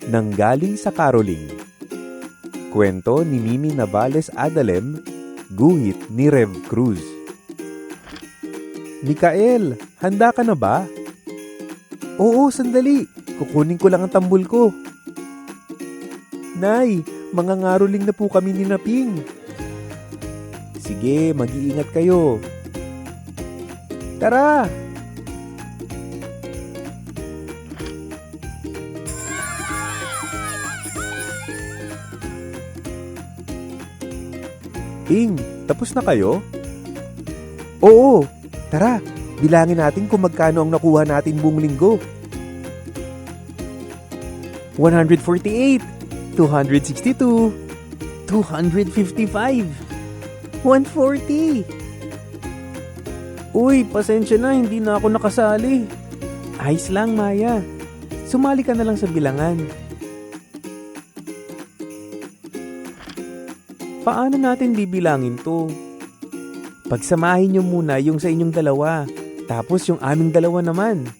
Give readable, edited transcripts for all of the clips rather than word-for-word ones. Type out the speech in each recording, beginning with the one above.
Nanggaling sa Caroling. Kwento ni Mimi Navales Adalem, guhit ni Rev Cruz. Mikael, handa ka na ba? Oo, sandali. Kukunin ko lang ang tambol ko. Nay, mga ngaroling na po kami ni Naping. Sige, mag-iingat kayo. Tara! Ping, tapos na kayo? Oo, tara, bilangin natin kung magkano ang nakuha natin buong linggo. 148, 262, 255, 140. Uy, pasensya na, hindi na ako nakasali. Ayos lang, Maya. Sumali ka na lang sa bilangan. Paano natin bibilangin to? Pagsamahin nyo muna yung sa inyong dalawa, tapos yung aming dalawa naman.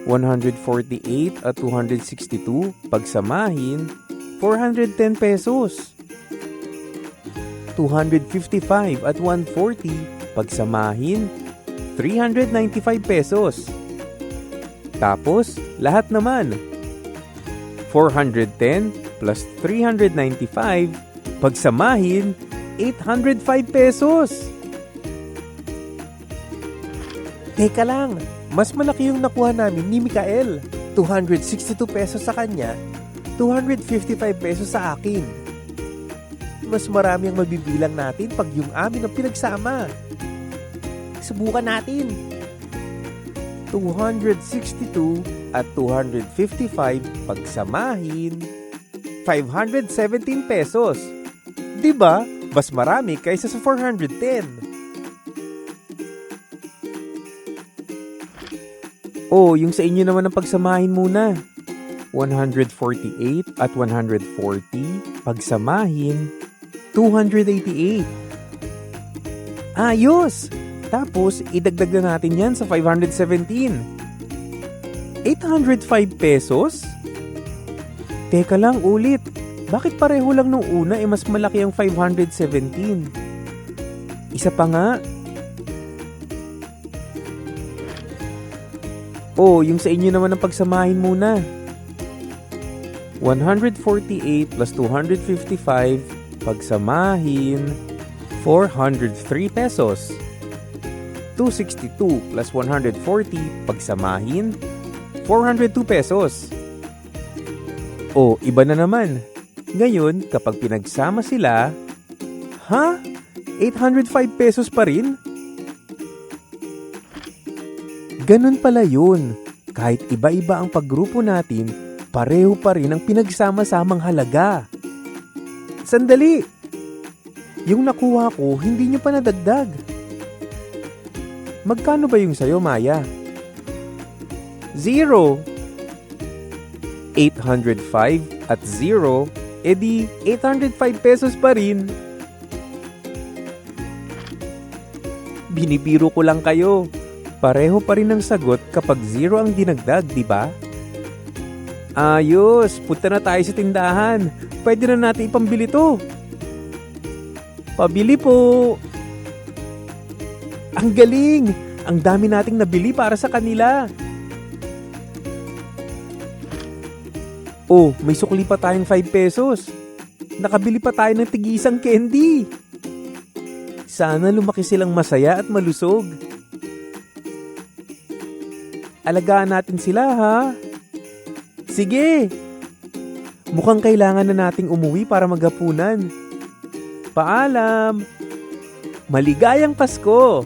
148 at 262, pagsamahin, 410 pesos. 255 at 140, pagsamahin, 395 pesos. Tapos, lahat naman. 410 plus 395, pagsamahin, 805 pesos. Teka lang, mas malaki yung nakuha namin ni Mikael. 262 pesos sa kanya, 255 pesos sa akin. Mas marami ang mabibilang natin pag yung amin ang pinagsama. Subukan natin. 262 at 255 pagsamahin, 517 pesos. Diba? Mas marami kaysa sa 410. Oh, yung sa inyo naman ang pagsamahin muna. 148 at 140 pagsamahin, 288. Ayos! Tapos, idagdag na natin yan sa 517. 805 pesos? Teka lang, ulit. Bakit pareho lang nung una mas malaki ang 517? Isa pa nga. Oh, yung sa inyo naman ang pagsamahin muna. 148 plus 255 pagsamahin, 403 pesos. 262 plus 140 pagsamahin, 402 pesos. O, iba na naman. Ngayon, kapag pinagsama sila, 805 pesos pa rin? Ganun pala yun. Kahit iba-iba ang paggrupo natin, pareho pa rin ang pinagsama-samang halaga. Sandali! Yung nakuha ko, hindi nyo pa nadagdag. Magkano ba yung sayo, Maya? 0. 805 at 0, edi 805 pesos pa rin. Binibiro ko lang kayo. Pareho pa rin ang sagot kapag 0 ang dinagdag, di ba? Ayos, punta na tayo sa tindahan. Pwede na natin ipambili to. Pabili po. Ang galing! Ang dami nating nabili para sa kanila. Oh, may sukli pa tayong 5 pesos. Nakabili pa tayo ng tig-isang candy. Sana lumaki silang masaya at malusog. Alagaan natin sila, ha? Sige! Mukhang kailangan na nating umuwi para maghapunan. Paalam! Maligayang Pasko!